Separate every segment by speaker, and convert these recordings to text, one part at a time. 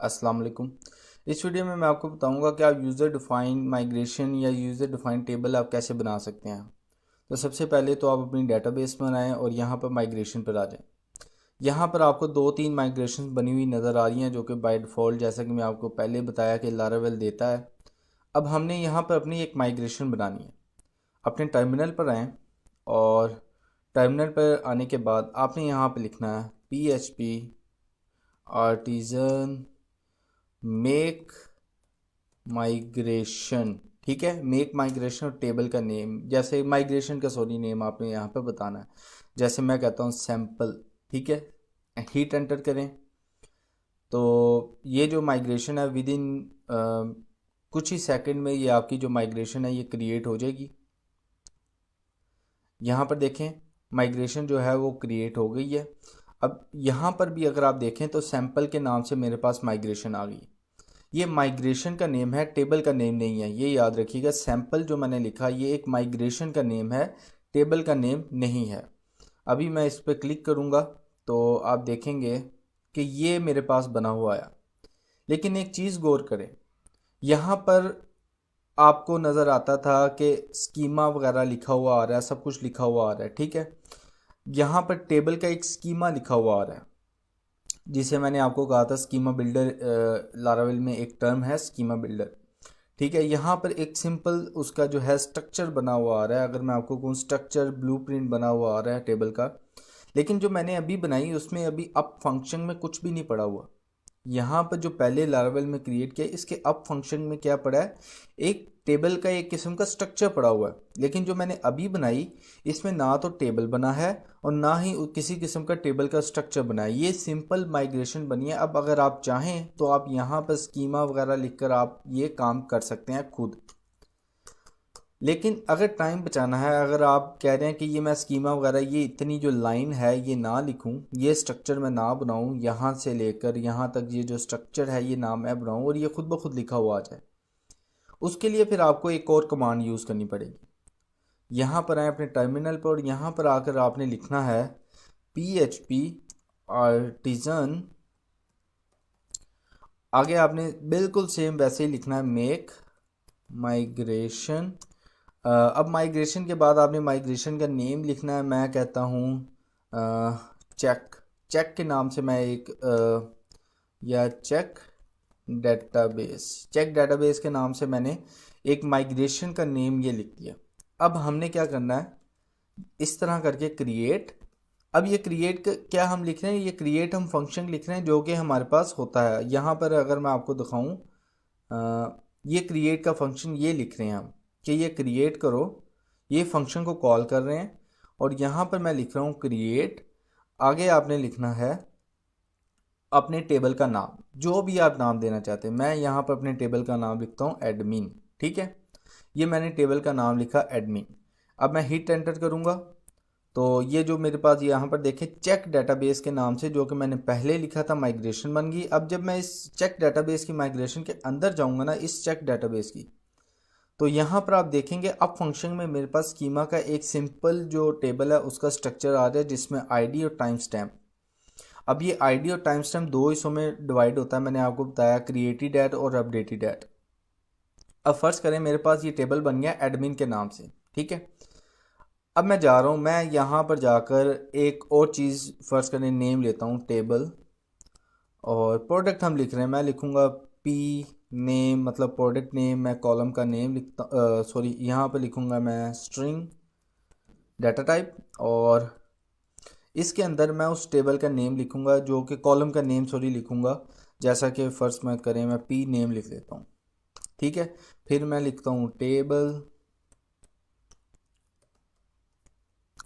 Speaker 1: अस्सलाम वालेकुम। इस वीडियो में मैं आपको बताऊंगा कि आप यूज़र डिफ़ाइन माइग्रेशन या यूज़र डिफ़ाइन टेबल आप कैसे बना सकते हैं। तो सबसे पहले तो आप अपनी डेटाबेस में आएँ और यहाँ पर माइग्रेशन पर आ जाएं। यहाँ पर आपको दो तीन माइग्रेशन बनी हुई नज़र आ रही हैं जो कि बाय डिफ़ॉल्ट, जैसा कि मैं आपको पहले बताया, कि लारावेल देता है। अब हमने यहाँ पर अपनी एक माइग्रेशन बनानी है। अपने टर्मिनल पर आएँ और टर्मिनल पर आने के बाद आपने यहाँ पर लिखना है PHP आर्टिज़न मेक माइग्रेशन। ठीक है, मेक माइग्रेशन और टेबल का नेम, जैसे माइग्रेशन का नेम आपने यहाँ पे बताना है। जैसे मैं कहता हूँ सैम्पल। ठीक है, हीट एंटर करें तो ये जो माइग्रेशन है विद इन कुछ ही सेकंड में ये आपकी जो माइग्रेशन है ये क्रिएट हो जाएगी। यहाँ पर देखें माइग्रेशन जो है वो क्रिएट हो गई है। अब यहाँ पर भी अगर आप देखें तो सैम्पल के नाम से मेरे पास माइग्रेशन आ गई। ये माइग्रेशन का नेम है, टेबल का नेम नहीं है, ये याद रखिएगा। सैम्पल जो मैंने लिखा ये एक माइग्रेशन का नेम है, टेबल का नेम नहीं है। अभी मैं इस पर क्लिक करूँगा तो आप देखेंगे कि ये मेरे पास बना हुआ आया। लेकिन एक चीज़ गौर करें, यहाँ पर आपको नज़र आता था कि स्कीमा वगैरह लिखा हुआ आ रहा है, सब कुछ लिखा हुआ आ रहा है। ठीक है, यहाँ पर टेबल का एक स्कीमा लिखा हुआ आ रहा है, जिसे मैंने आपको कहा था स्कीमा बिल्डर। लारावेल में एक टर्म है स्कीमा बिल्डर। ठीक है, यहाँ पर एक सिंपल उसका जो है स्ट्रक्चर बना हुआ आ रहा है। अगर मैं आपको कहूँ स्ट्रक्चर ब्लूप्रिंट बना हुआ आ रहा है टेबल का। लेकिन जो मैंने अभी बनाई उसमें अभी अप फंक्शन में कुछ भी नहीं पड़ा हुआ। यहाँ पर जो पहले लारावेल में क्रिएट किया इसके अप फंक्शन में क्या पड़ा है, एक टेबल का एक किस्म का स्ट्रक्चर पड़ा हुआ है। लेकिन जो मैंने अभी बनाई इसमें ना तो टेबल बना है और ना ही किसी किस्म का टेबल का स्ट्रक्चर बना है। ये सिंपल माइग्रेशन बनी है। अब अगर आप चाहें तो आप यहाँ पर स्कीमा वगैरह लिखकर आप ये काम कर सकते हैं खुद। लेकिन अगर टाइम बचाना है, अगर आप कह रहे हैं कि ये मैं स्कीमा वगैरह ये इतनी जो लाइन है ये ना लिखूं, ये स्ट्रक्चर मैं ना बनाऊं, यहाँ से लेकर यहाँ तक ये जो स्ट्रक्चर है ये ना मैं बनाऊं और ये खुद ब खुद लिखा हुआ आ जाए, उसके लिए फिर आपको एक और कमांड यूज़ करनी पड़ेगी। यहाँ पर आए अपने टर्मिनल पर और यहाँ पर आकर आपने लिखना है PHP आर्टिज़न। आगे आपने बिल्कुल सेम वैसे ही लिखना है मेक माइग्रेशन। अब माइग्रेशन के बाद आपने माइग्रेशन का नेम लिखना है। मैं कहता हूँ चेक। चेक के नाम से मैं एक या चेक डेटाबेस के नाम से मैंने एक माइग्रेशन का नेम ये लिख दिया। अब हमने क्या करना है, इस तरह करके क्रिएट। अब ये क्रिएट क्या हम लिख रहे हैं, ये क्रिएट हम फंक्शन लिख रहे हैं जो कि हमारे पास होता है। यहाँ पर अगर मैं आपको दिखाऊं, ये क्रिएट का फंक्शन ये लिख रहे हैं हम कि ये क्रिएट करो, ये फंक्शन को कॉल कर रहे हैं। और यहाँ पर मैं लिख रहा हूँ क्रिएट। आगे आपने लिखना है अपने टेबल का नाम, जो भी आप नाम देना चाहते हैं। मैं यहाँ पर अपने टेबल का नाम लिखता हूँ एडमिन। ठीक है, ये मैंने टेबल का नाम लिखा एडमिन। अब मैं हिट एंटर करूँगा तो ये जो मेरे पास यहाँ पर देखें चेक डेटाबेस के नाम से, जो कि मैंने पहले लिखा था, माइग्रेशन बन गई। अब जब मैं इस चेक डेटाबेस की माइग्रेशन के अंदर जाऊँगा ना, इस चेक डेटाबेस की, तो यहाँ पर आप देखेंगे अब फंक्शन में मेरे पास स्कीमा का एक सिंपल जो टेबल है उसका स्ट्रक्चर आ रहा है, जिसमें आईडी और टाइम स्टैम्प। अब ये आईडी और टाइम स्टैम्प दो हिस्सों में डिवाइड होता है, मैंने आपको बताया, क्रिएटेड एट और अपडेटेड एट। अब फर्ज करें मेरे पास ये टेबल बन गया एडमिन के नाम से। ठीक है, अब मैं जा रहा हूँ, मैं यहाँ पर जाकर एक और चीज़ फर्ज करें नेम लेता हूँ टेबल, और प्रोडक्ट हम लिख रहे हैं, मैं लिखूँगा पी नेम, मतलब प्रोडक्ट नेम। मैं कॉलम का नेम लिखता, सॉरी, यहाँ पर लिखूँगा मैं स्ट्रिंग डाटा टाइप, और इसके अंदर मैं उस टेबल का नेम लिखूँगा, जो कि कॉलम का नेम सॉरी लिखूँगा। जैसा कि फर्स्ट मैं करें, मैं पी नेम लिख लेता हूँ। ठीक है, फिर मैं लिखता हूँ टेबल,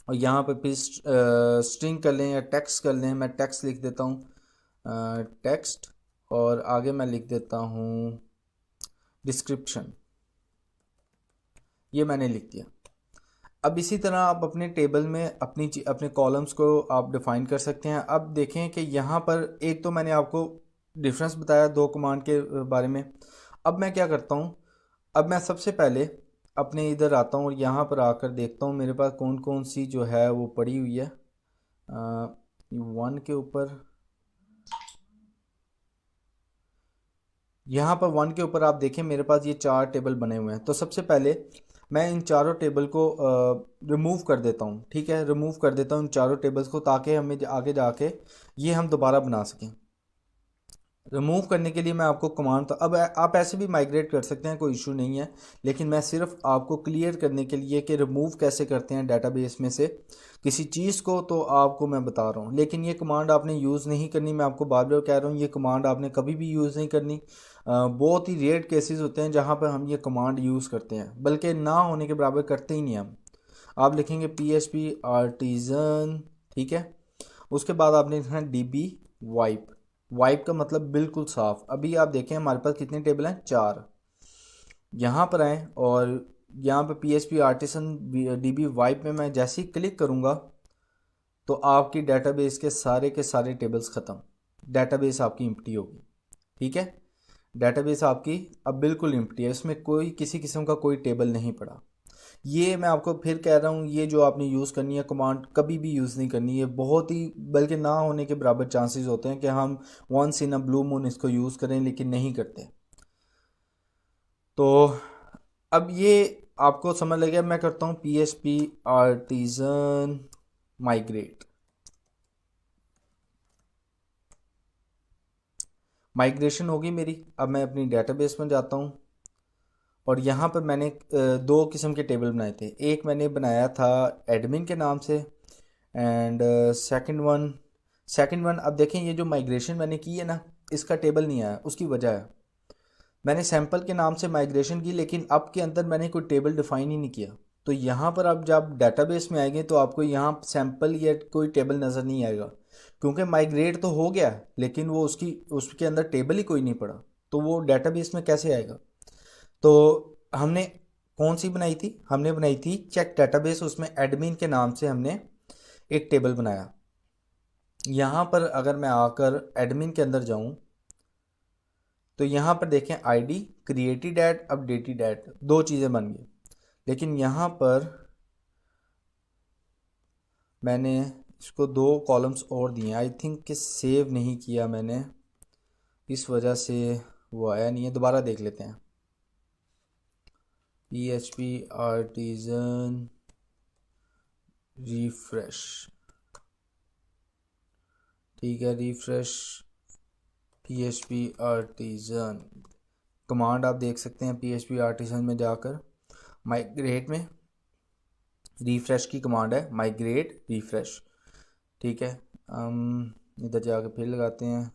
Speaker 1: और यहाँ पर फिर स्ट्रिंग कर लें या टेक्स्ट कर लें। मैं टेक्स्ट लिख देता हूँ टेक्स्ट, और आगे मैं लिख देता हूँ डिस्क्रिप्शन। ये मैंने लिख दिया। अब इसी तरह आप अपने टेबल में अपने कॉलम्स को आप डिफाइन कर सकते हैं। अब देखें कि यहाँ पर एक तो मैंने आपको डिफरेंस बताया दो कमांड के बारे में। अब मैं क्या करता हूँ, अब मैं सबसे पहले अपने इधर आता हूँ और यहाँ पर आकर देखता हूँ मेरे पास कौन कौन सी जो है वो पड़ी हुई है। वन के ऊपर यहाँ पर 1 के ऊपर आप देखें मेरे पास ये 4 टेबल बने हुए हैं। तो सबसे पहले मैं इन चारों टेबल को रिमूव कर देता हूँ। ठीक है, रिमूव कर देता हूँ इन चारों टेबल्स को, ताकि हमें आगे जाके ये हम दोबारा बना सकें। रिमूव करने के लिए मैं आपको कमांड, तो अब आप ऐसे भी माइग्रेट कर सकते हैं, कोई इशू नहीं है, लेकिन मैं सिर्फ आपको क्लियर करने के लिए कि रिमूव कैसे करते हैं डेटाबेस में से किसी चीज़ को, तो आपको मैं बता रहा हूँ। लेकिन ये कमांड आपने यूज़ नहीं करनी, मैं आपको बार बार कह रहा हूँ, ये कमांड आपने कभी भी यूज़ नहीं करनी। बहुत ही रेयर केसेस होते हैं जहाँ पर हम ये कमांड यूज़ करते हैं, बल्कि ना होने के बराबर करते ही नहीं हम। आप लिखेंगे PHP आर्टिजन, ठीक है, उसके बाद आपने लिखना है DB वाइप। वाइप का मतलब बिल्कुल साफ। अभी आप देखें हमारे पास कितने टेबल हैं, 4। यहाँ पर आएँ और यहाँ पर PHP आर्टिसन DB वाइप में मैं जैसे ही क्लिक करूँगा तो आपकी डेटाबेस के सारे टेबल्स ख़त्म, डेटाबेस आपकी एम्प्टी होगी। ठीक है, डेटाबेस आपकी अब बिल्कुल एम्प्टी है, इसमें कोई किसी किस्म का कोई टेबल नहीं पड़ा। ये मैं आपको फिर कह रहा हूँ, ये जो आपने यूज़ करनी है कमांड कभी भी यूज़ नहीं करनी है, बहुत ही बल्कि ना होने के बराबर चांसेस होते हैं कि हम once in a blue moon इसको यूज़ करें, लेकिन नहीं करते। तो अब ये आपको समझ लग गया। मैं करता हूँ PHP आर्टिजन माइग्रेट। माइग्रेशन होगी मेरी। अब मैं अपनी डेटाबेस में जाता हूँ और यहाँ पर मैंने 2 किस्म के टेबल बनाए थे। एक मैंने बनाया था एडमिन के नाम से, एंड सेकंड वन अब देखें, ये जो माइग्रेशन मैंने की है ना, इसका टेबल नहीं आया, उसकी वजह है मैंने सैंपल के नाम से माइग्रेशन की, लेकिन अब के अंदर मैंने कोई टेबल डिफाइन ही नहीं किया। तो यहाँ पर अब जब डेटाबेस में आएंगे तो आपको यहाँ सैंपल या कोई टेबल नज़र नहीं आएगा, क्योंकि माइग्रेट तो हो गया लेकिन वो उसके अंदर टेबल ही कोई नहीं पड़ा, तो वो डेटाबेस में कैसे आएगा। तो हमने कौन सी बनाई थी, हमने बनाई थी चेक डेटाबेस, उसमें एडमिन के नाम से हमने एक टेबल बनाया। यहाँ पर अगर मैं आकर एडमिन के अंदर जाऊँ तो यहाँ पर देखें ID created at updated at, 2 चीज़ें बन गई। लेकिन यहाँ पर मैंने इसको 2 कॉलम्स और दिए, आई थिंक कि सेव नहीं किया मैंने, इस वजह से वो आया नहीं है। दोबारा देख लेते हैं। PHP आर्टिजन रिफ्रेश, ठीक है, रिफ्रेश PHP आर्टिजन कमांड आप देख सकते हैं। PHP आर्टिजन में जाकर माइग्रेट में रिफ्रेश की कमांड है, माइग्रेट रिफ्रेश। ठीक है, हम इधर जाकर फिर लगाते हैं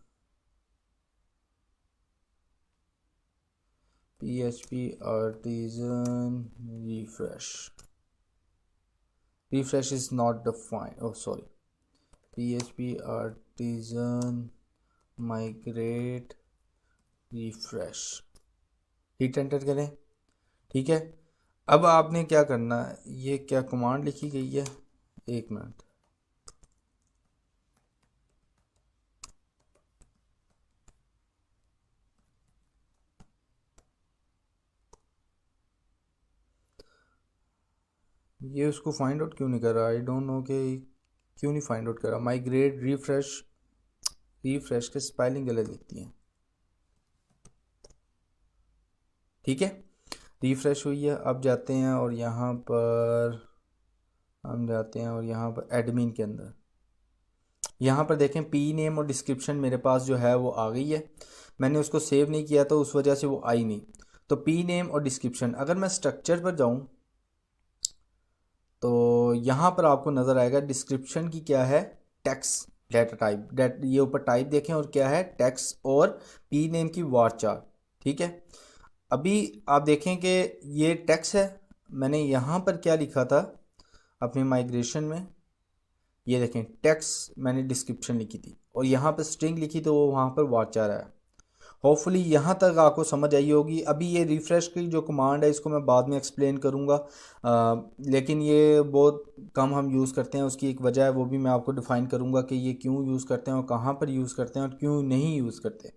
Speaker 1: PHP artisan refresh. Refresh is not defined, oh sorry, PHP artisan migrate refresh, hit enter करें। ठीक है, अब आपने क्या करना है, ये क्या कमांड लिखी गई है, एक मिनट, ये उसको फाइंड आउट क्यों नहीं कर रहा, आई डोंट नो कि क्यों नहीं फाइंड आउट कर रहा। माइग्रेट रिफ्रेश, रिफ्रेश के स्पेलिंग गलत लिखती हैं। ठीक है, रिफ्रेश हुई है। अब जाते हैं और यहाँ पर हम जाते हैं और यहाँ पर एडमिन के अंदर यहाँ पर देखें पी नेम और डिस्क्रिप्शन मेरे पास जो है वो आ गई है। मैंने उसको सेव नहीं किया तो उस वजह से वो आई नहीं। तो पी नेम और डिस्क्रिप्शन, अगर मैं स्ट्रक्चर पर जाऊँ तो यहाँ पर आपको नज़र आएगा डिस्क्रिप्शन की क्या है, टेक्स्ट डेटा टाइप, ये ऊपर टाइप देखें और क्या है, टेक्स्ट, और पी नेम की वारचार। ठीक है, अभी आप देखें कि ये टेक्स्ट है, मैंने यहाँ पर क्या लिखा था अपने माइग्रेशन में, ये देखें टेक्स्ट मैंने डिस्क्रिप्शन लिखी थी और यहाँ पर स्ट्रिंग लिखी तो वो वहाँ पर वारचार है। होपफुली यहाँ तक आपको समझ आई होगी। अभी ये रिफ़्रेश की जो कमांड है इसको मैं बाद में एक्सप्लेन करूँगा, लेकिन ये बहुत कम हम यूज़ करते हैं, उसकी एक वजह है, वो भी मैं आपको डिफ़ाइन करूँगा कि ये क्यों यूज़ करते हैं और कहाँ पर यूज़ करते हैं और क्यों नहीं यूज़ करते।